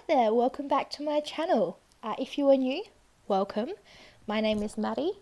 there, welcome back to my channel. If you are new, welcome. My name is Maddie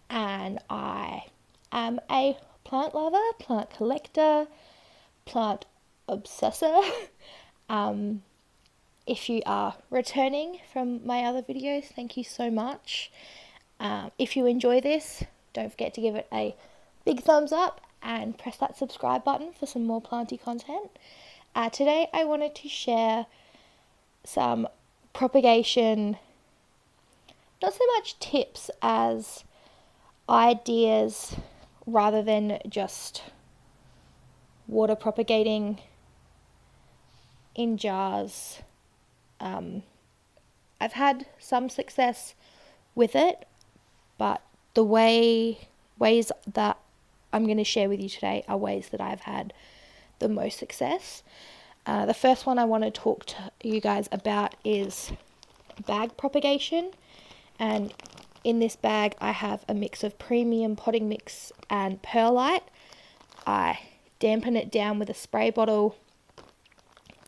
and I am a plant lover, plant collector, plant obsessor. If you are returning from my other videos, thank you so much. If you enjoy this, don't forget to give it a big thumbs up and press that subscribe button for some more planty content. Today I wanted to share some propagation, not so much tips as ideas rather than just water propagating in jars. I've had some success with it, but the ways that I'm going to share with you today are ways that I've had the most success. The first one I want to talk to you guys about is bag propagation, and in this bag I have a mix of premium potting mix and perlite. I dampen it down with a spray bottle,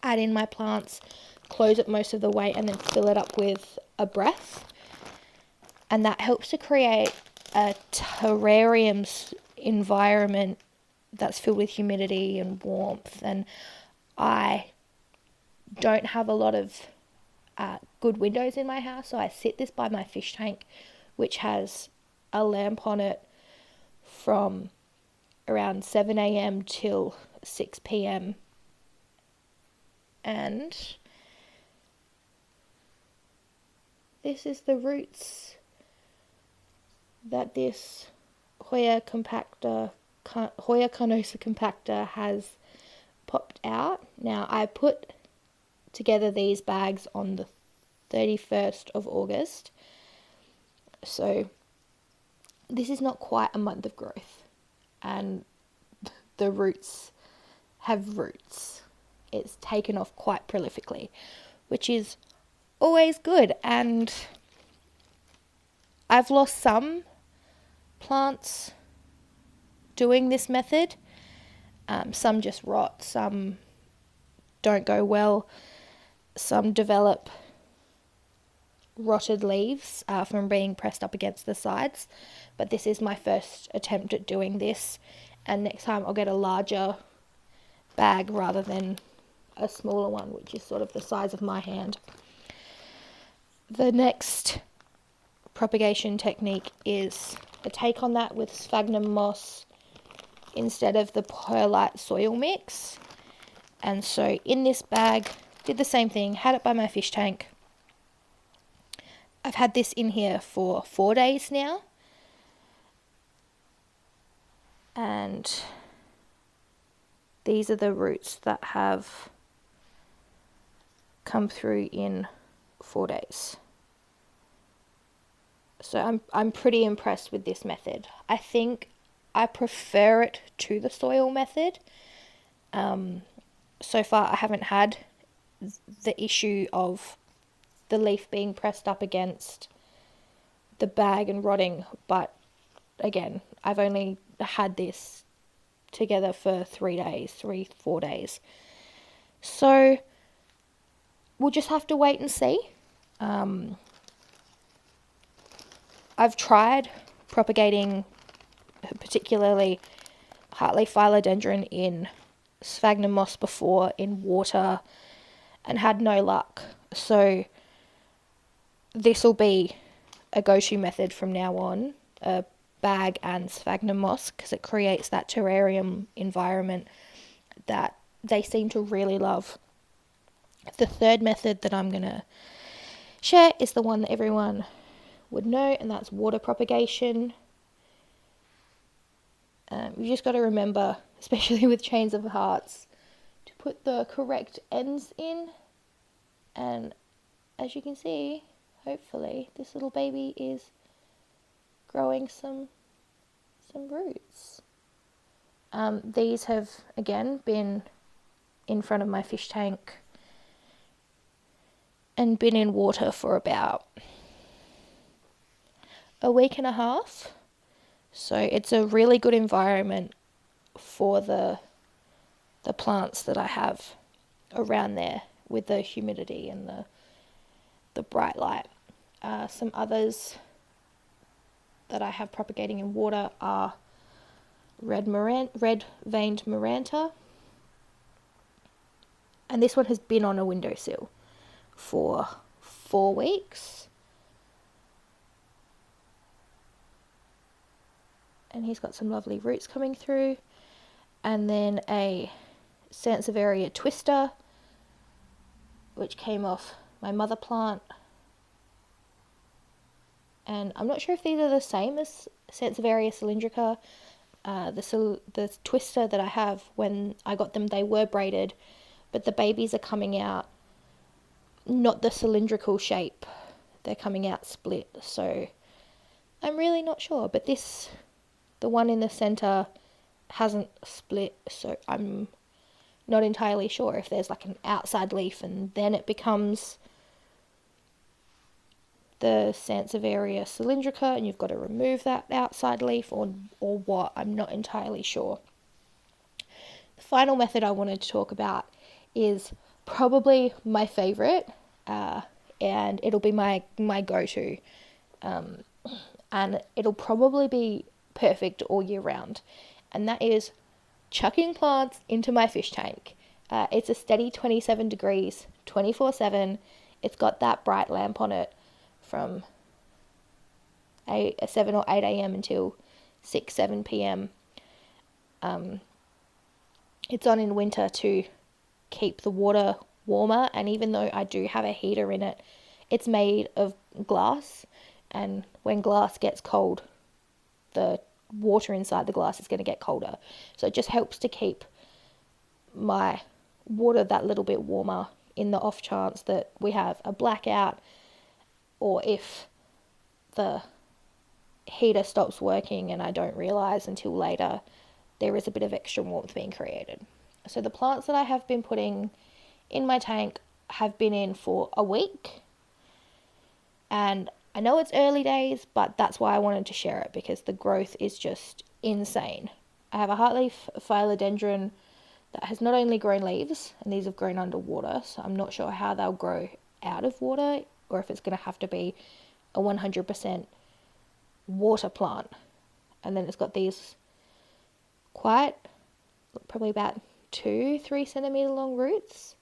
add in my plants, close it most of the way, and then fill it up with a breath, and that helps to create a terrarium environment that's filled with humidity and warmth. And I don't have a lot of good windows in my house, so I sit this by my fish tank, which has a lamp on it from around 7 a.m. till 6 p.m. And this is the roots that this Hoya carnosa compactor has popped out. Now, I put together these bags on the 31st of August, so this is not quite a month of growth, and the roots have roots. It's taken off quite prolifically, which is always good. And I've lost some plants doing this method. Some just rot, some don't go well, some develop rotted leaves from being pressed up against the sides. But this is my first attempt at doing this, and next time I'll get a larger bag rather than a smaller one, which is sort of the size of my hand. The next propagation technique is a take on that with sphagnum moss instead of the perlite soil mix. And so in this bag, did the same thing, had it by my fish tank. I've had this in here for 4 days now, and these are the roots that have come through in 4 days. So I'm pretty impressed with this method. I think I prefer it to the soil method. So far I haven't had the issue of the leaf being pressed up against the bag and rotting, but again, I've only had this together for 4 days. So we'll just have to wait and see. I've tried propagating particularly heartleaf philodendron in sphagnum moss before in water and had no luck. So this will be a go-to method from now on, a bag and sphagnum moss, because it creates that terrarium environment that they seem to really love. The third method that I'm going to share is the one that everyone would know, and that's water propagation. You just got to remember, especially with chains of hearts, to put the correct ends in. And as you can see, hopefully this little baby is growing some roots. These have again been in front of my fish tank and been in water for about a week and a half. So it's a really good environment for the plants that I have around there, with the humidity and the the bright light. Some others that I have propagating in water are red-veined Maranta, and this one has been on a windowsill for 4 weeks, and he's got some lovely roots coming through. And then a Sansevieria twister, which came off my mother plant, and I'm not sure if these are the same as Sansevieria cylindrica. The twister that I have, when I got them, they were braided, but the babies are coming out not the cylindrical shape, they're coming out split, so I'm really not sure. But the one in the center hasn't split, so I'm not entirely sure if there's like an outside leaf and then it becomes the Sansevieria cylindrica and you've got to remove that outside leaf, or what. I'm not entirely sure. The final method I wanted to talk about is probably my favorite, and it'll be my go-to, and it'll probably be perfect all year round, and that is chucking plants into my fish tank. It's a steady 27 degrees 24/7. It's got that bright lamp on it from 7 or 8 a.m. until 6-7 p.m. It's on in winter to keep the water warmer, and even though I do have a heater in it, it's made of glass, and when glass gets cold, the water inside the glass is going to get colder. So it just helps to keep my water that little bit warmer in the off chance that we have a blackout, or if the heater stops working and I don't realize until later, there is a bit of extra warmth being created. So the plants that I have been putting in my tank have been in for a week, and I know it's early days, but that's why I wanted to share it, because the growth is just insane. I have a heartleaf philodendron that has not only grown leaves, and these have grown underwater, so I'm not sure how they'll grow out of water, or if it's going to have to be a 100% water plant. And then it's got these probably about 2-3 centimeter long roots,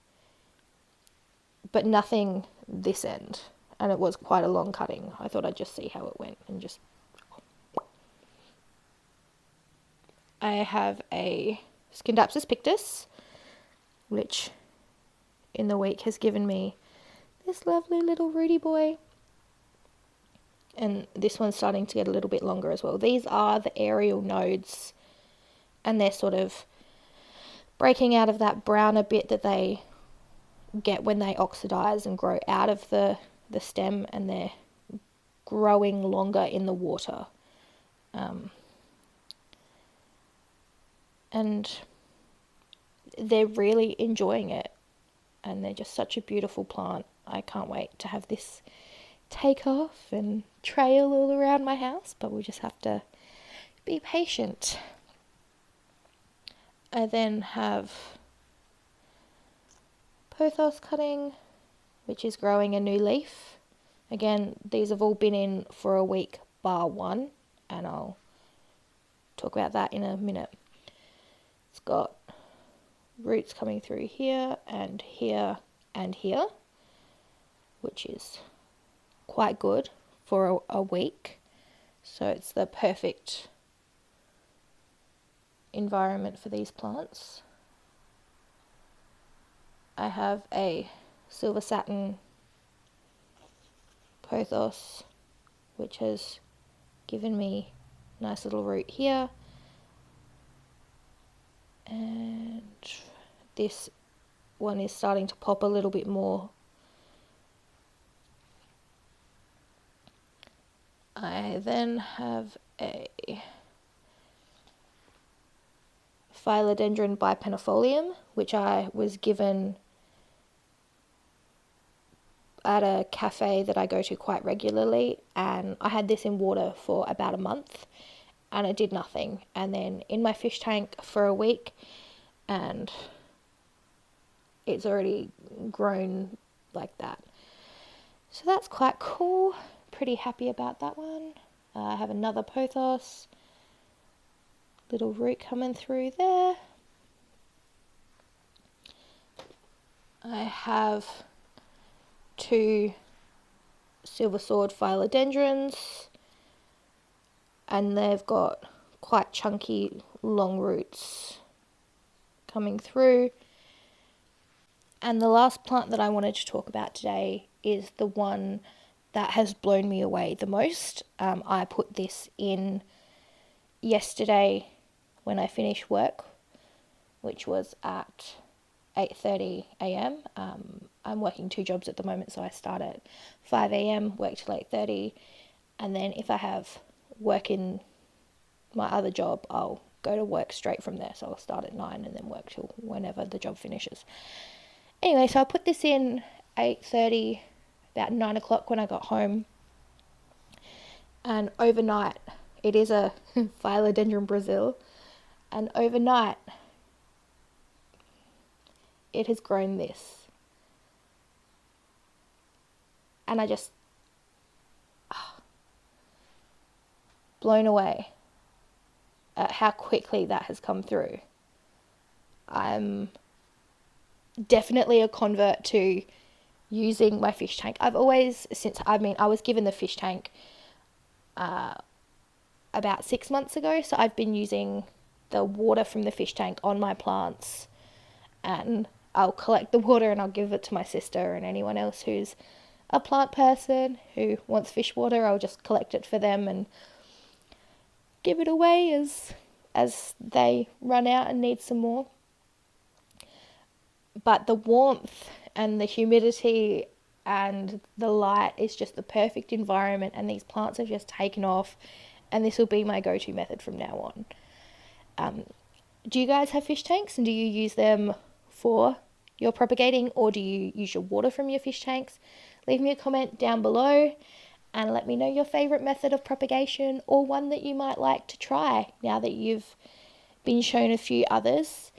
but nothing this end, and it was quite a long cutting. I thought I'd just see how it went, and I have a Scindapsus pictus, which in the week has given me this lovely little rooty boy, and this one's starting to get a little bit longer as well. These are the aerial nodes, and they're sort of breaking out of that browner bit that they get when they oxidize and grow out of the stem, and they're growing longer in the water. And they're really enjoying it, and they're just such a beautiful plant. I can't wait to have this take off and trail all around my house, but we'll just have to be patient. I then have pothos cutting, which is growing a new leaf. Again, these have all been in for a week bar one, and I'll talk about that in a minute. It's got roots coming through here and here and here, which is quite good for a week. So it's the perfect environment for these plants. I have a silver satin pothos, which has given me a nice little root here, and this one is starting to pop a little bit more. I then have a Philodendron bipenifolium, which I was given at a cafe that I go to quite regularly, and I had this in water for about a month and it did nothing, and then in my fish tank for a week, and it's already grown like that. So that's quite cool. Pretty happy about that one. I have another pothos. Little root coming through there. I have 2 silver sword philodendrons, and they've got quite chunky long roots coming through. And the last plant that I wanted to talk about today is the one that has blown me away the most. I put this in yesterday when I finished work, which was at 8:30 a.m. I'm working 2 jobs at the moment, so I start at 5 a.m., work till 8:30, and then if I have work in my other job, I'll go to work straight from there. So I'll start at 9 and then work till whenever the job finishes. Anyway, so I put this in 8:30, about 9 o'clock when I got home, and overnight, it is a Philodendron Brazil, and overnight it has grown this. And I just blown away at how quickly that has come through. I'm definitely a convert to using my fish tank. I was given the fish tank about 6 months ago, so I've been using the water from the fish tank on my plants, and I'll collect the water and I'll give it to my sister and anyone else who's a plant person who wants fish water. I'll just collect it for them and give it away as they run out and need some more. But the warmth and the humidity and the light is just the perfect environment, and these plants have just taken off, and this will be my go-to method from now on. Do you guys have fish tanks, and do you use them for your propagating, or do you use your water from your fish tanks? Leave me a comment down below and let me know your favourite method of propagation, or one that you might like to try now that you've been shown a few others.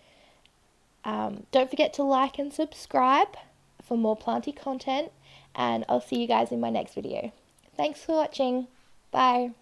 Don't forget to like and subscribe for more planty content, and I'll see you guys in my next video. Thanks for watching. Bye.